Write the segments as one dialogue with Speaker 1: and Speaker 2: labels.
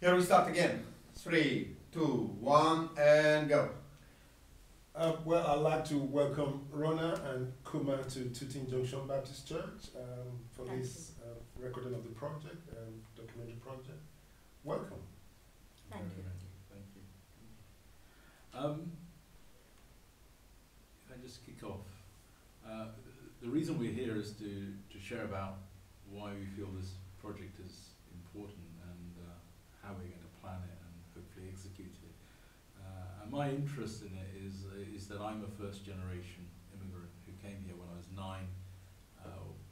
Speaker 1: Here we start again. 3, 2, 1, and go.
Speaker 2: Well, I'd like to welcome Rona and Kuma to Tooting Junction Baptist Church for
Speaker 3: Thank
Speaker 2: this recording of the project, documentary project. Welcome.
Speaker 3: Thank you.
Speaker 4: Thank you. If I just kick off, the reason we're here is to share about why we feel this project is important and how we're going to plan it and hopefully execute it. And my interest in it is that I'm a first generation immigrant who came here when I was 9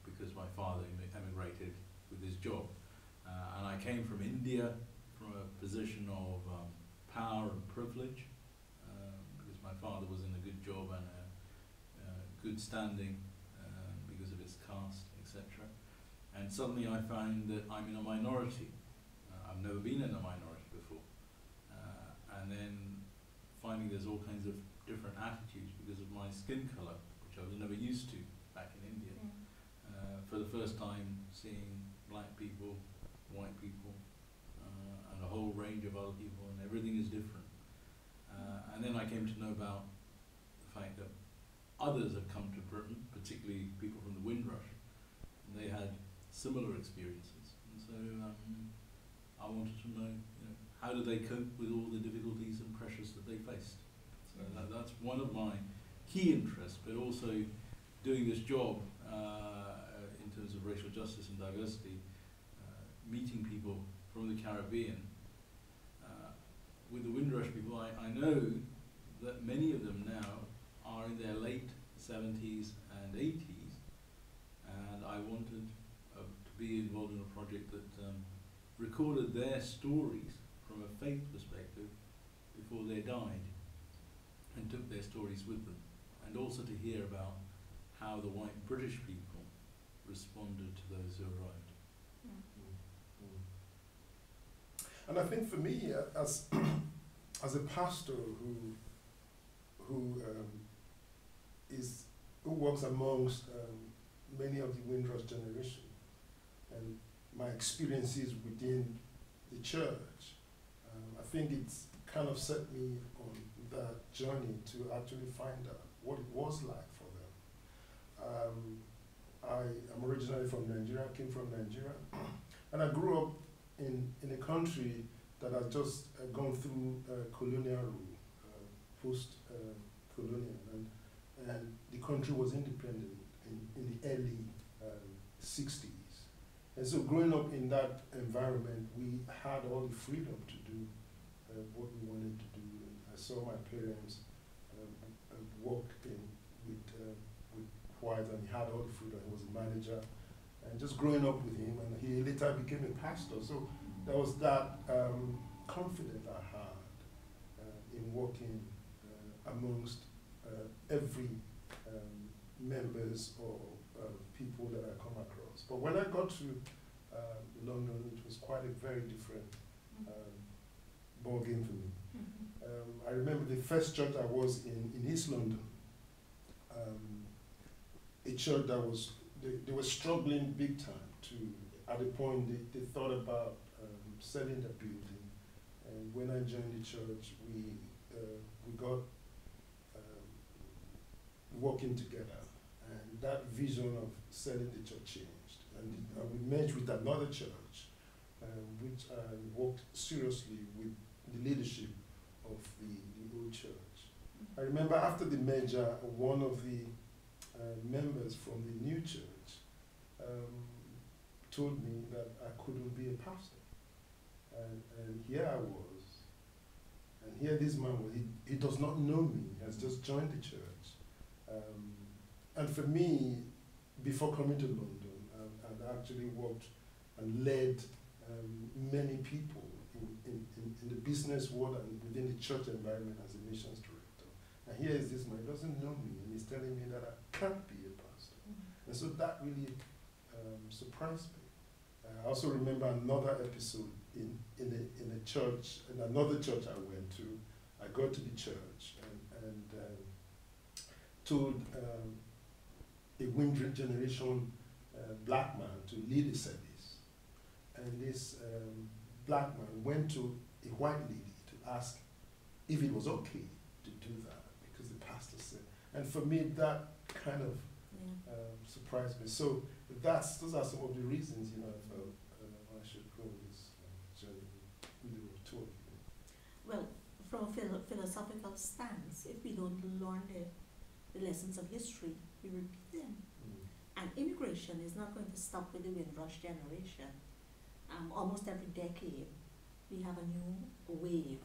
Speaker 4: because my father emigrated with his job. And I came from India from a position of power and privilege because my father was in a good job and a good standing because of his caste, etc. And suddenly I find that I'm in a minority. I've never been in a minority before. And then finding there's all kinds of different attitudes because of my skin colour, which I was never used to back in India. For the first time seeing black people, white people, and a whole range of other people, and everything is different. And then I came to know about the fact that others have come to Britain, particularly people from the Windrush, and they had similar experiences. And so I wanted to know, how do they cope with all the difficulties and pressures that they faced. So that's one of my key interests, but also doing this job in terms of racial justice and diversity, meeting people from the Caribbean. With the Windrush people, I know that many of them now are in their late 70s and 80s, and I wanted to be involved in a project that recorded their stories from a faith perspective before they died, and took their stories with them, and also to hear about how the white British people responded to those who arrived.
Speaker 2: And I think for me, as a pastor who works amongst many of the Windrush generation, and my experiences within the church, I think it's kind of set me on that journey to actually find out what it was like for them. I am originally from Nigeria, came from Nigeria, and I grew up in a country that had just gone through colonial rule, post-colonial, and the country was independent in the early 60s. And so growing up in that environment, we had all the freedom to do what we wanted to do. And I saw my parents work with whites, and he had all the freedom. He was a manager. And just growing up with him, and he later became a pastor. So there was that confidence I had in working amongst every members or people that I come across. But when I got to London, it was quite a very different ball game for me. I remember the first church I was in East London, a church that was, they were struggling big time to, at a point they thought about selling the building. And when I joined the church, we got working together, and that vision of selling the church changed. And we merged with another church, which I worked seriously with the leadership of the old church. I remember after the merger, one of the members from the new church told me that I couldn't be a pastor. And here I was, and here this man was, he does not know me, he has just joined the church. And for me, before coming to London, I'd actually worked and led many people in the business world and within the church environment as a missions director. And here is this man, he doesn't know me, and he's telling me that I can't be a pastor. And so that really surprised me. I also remember another episode in a church, in another church I went to. I got to the church and told a Windrush generation black man to lead a service. And this black man went to a white lady to ask if it was okay to do that because the pastor said. And for me, that kind of surprised me. So those are some of the reasons, I felt I should go on this journey with the two of you.
Speaker 3: Well, from a philosophical stance, if we don't learn the lessons of history, we repeat them. And immigration is not going to stop with the Windrush generation. Almost every decade, we have a new wave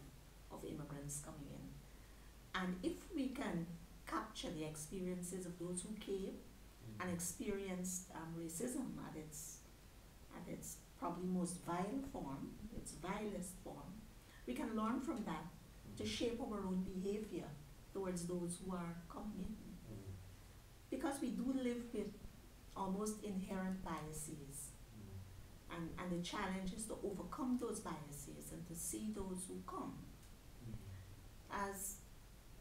Speaker 3: of immigrants coming in. And if we can capture the experiences of those who came and experienced racism at its probably most vile form, its vilest form, we can learn from that to shape our own behavior towards those who are coming in. Because we do live with almost inherent biases. And the challenge is to overcome those biases and to see those who come as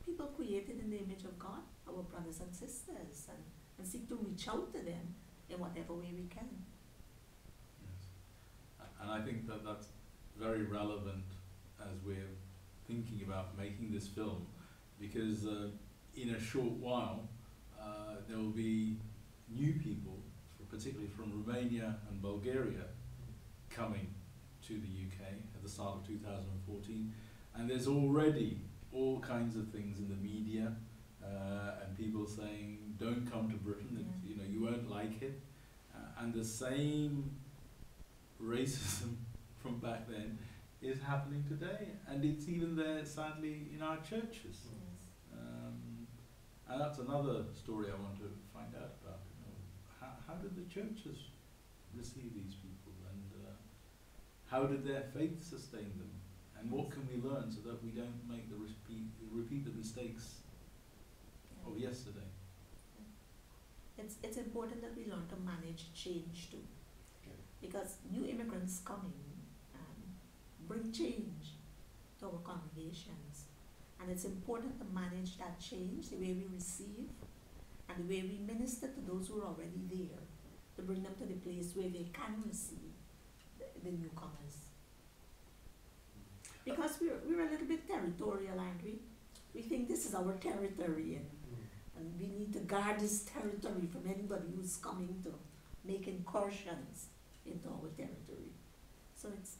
Speaker 3: people created in the image of God, our brothers and sisters, and seek to reach out to them in whatever way we can.
Speaker 4: Yes. And I think that that's very relevant as we're thinking about making this film, because in a short while there will be new people, particularly from Romania and Bulgaria, coming to the UK at the start of 2014, and there's already all kinds of things in the media and people saying don't come to Britain, you won't like it, and the same racism from back then is happening today, and it's even there sadly in our churches. And that's another story I want to find out about. How did the churches receive these people, and how did their faith sustain them, and what can we learn so that we don't make repeat the mistakes of yesterday?
Speaker 3: It's important that we learn to manage change too, because new immigrants coming bring change to our congregations, and it's important to manage that change, the way we receive and the way we minister to those who are already there, to bring them to the place where they can receive the newcomers. Because we're a little bit territorial, aren't we? We think this is our territory, and we need to guard this territory from anybody who's coming to make incursions into our territory. So it's,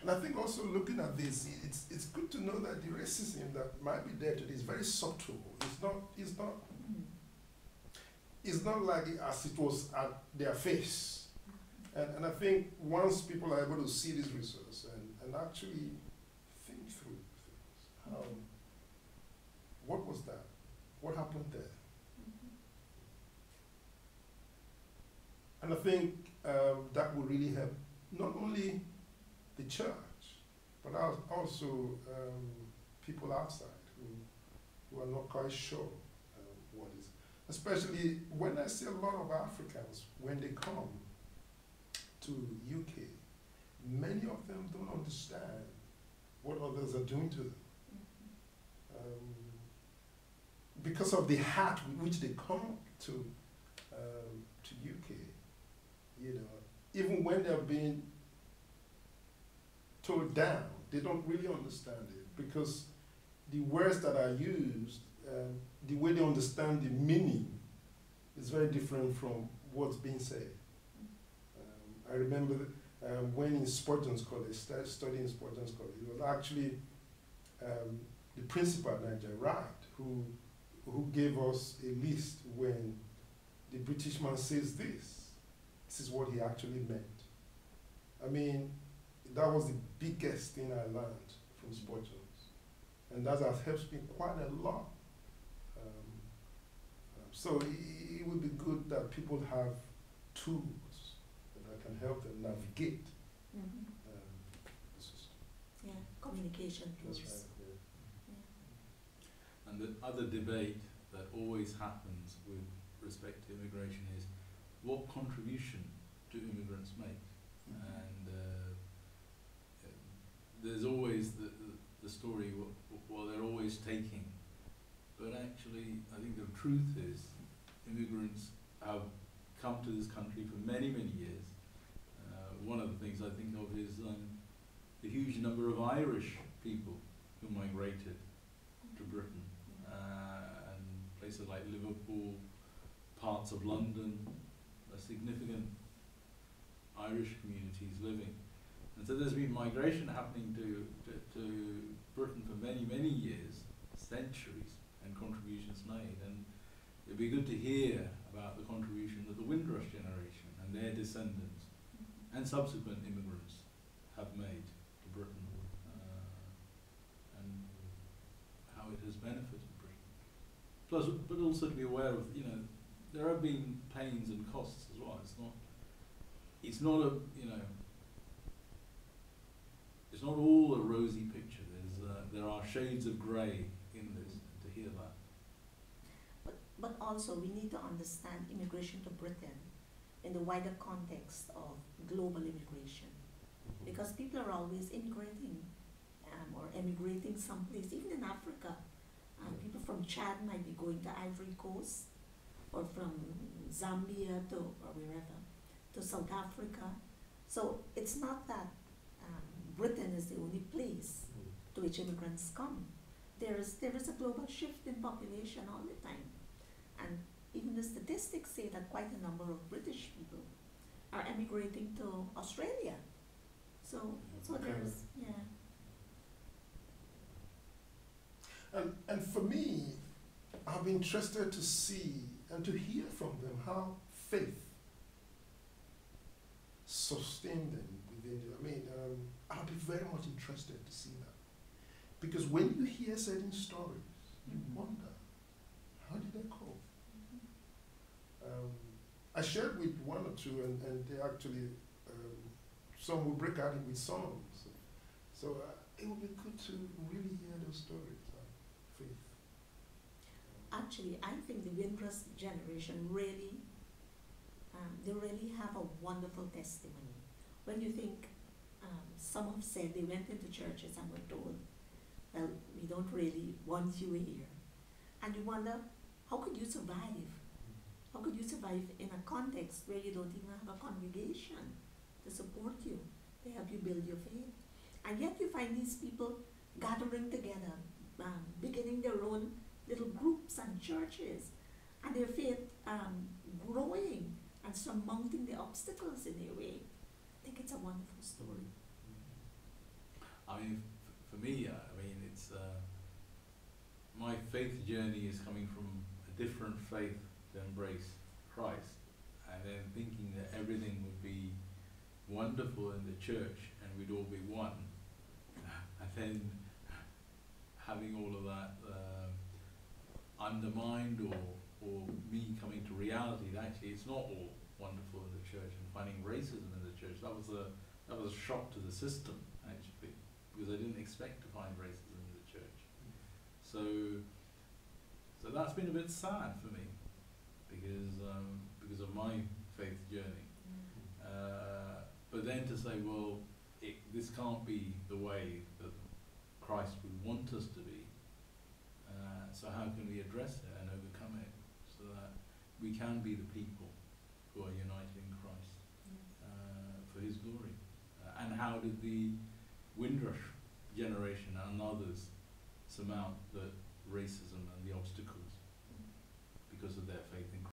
Speaker 2: And I think also looking at this, it's good to know that the racism that might be there today is very subtle. It's not like as it was at their face. And I think once people are able to see this resource and actually think through things, what was that? What happened there? And I think that will really help not only the church, but also people outside who are not quite sure what is. Especially when I see a lot of Africans, when they come to UK, many of them don't understand what others are doing to them. Because of the heart with which they come to UK, even when they're being told down, they don't really understand it, because the words that are used, the way they understand the meaning is very different from what's being said. I remember when in Sportons College, studying Sportons College, it was actually the principal at Nigeria, Wright, who gave us a list when the British man says this is what he actually meant. I mean, that was the biggest thing I learned from Sportons, and that has helped me quite a lot. So it would be good that people have tools that can help them navigate the system.
Speaker 3: Communication tools.
Speaker 2: That's right.
Speaker 4: And the other debate that always happens with respect to immigration is, what contribution do immigrants make? And there's always the story, well, they're always taking. But actually, I think the truth is, immigrants have come to this country for many, many years. One of the things I think of is the huge number of Irish people who migrated to Britain, and places like Liverpool, parts of London, a significant Irish communities living. And so there's been migration happening to Britain for many, many years, centuries, and contributions made. And it'd be good to hear about the contribution that the Windrush generation and their descendants and subsequent immigrants have made to Britain, and how it has benefited Britain. Plus, but also to be aware of, you know, there have been pains and costs as well. It's not a, you know, it's not all a rosy picture. There are shades of grey in this, and to hear that.
Speaker 3: But also we need to understand immigration to Britain in the wider context of global immigration. Because people are always immigrating or emigrating someplace, even in Africa. People from Chad might be going to Ivory Coast, or from Zambia to, or wherever, to South Africa. So it's not that Britain is the only place to which immigrants come. There is a global shift in population all the time. And even the statistics say that quite a number of British people are emigrating to Australia. So there's, yeah.
Speaker 2: And for me, I'm interested to see and to hear from them how faith sustained them within you. I mean, I'll be very much interested to see that. Because when you hear certain stories, you wonder, how did they cope? I shared with one or two, and they actually, some will break out with songs. So it would be good to really hear those stories of faith.
Speaker 3: Actually, I think the Windrush generation really, they really have a wonderful testimony. When you think, some have said they went into churches and were told, well, we don't really want you here. And you wonder, how could you survive? How could you survive in a context where you don't even have a congregation to support you, to help you build your faith? And yet you find these people gathering together, beginning their own little groups and churches, and their faith growing and surmounting the obstacles in their way. I think it's a wonderful story.
Speaker 4: I mean, for me, I mean, it's my faith journey is coming from a different faith to embrace Christ, and then thinking that everything would be wonderful in the church and we'd all be one, and then having all of that undermined, or me coming to reality that actually it's not all wonderful in the church, and finding racism in the church. That was a shock to the system, actually, because I didn't expect to find racism in the church. So that's been a bit sad for me, because of my faith journey. But then to say, well, this can't be the way that Christ would want us to be. So how can we address it and overcome it, so that we can be the people who are united in Christ for His glory? And how did the Windrush generation and others surmount the racism and the obstacles because of their faith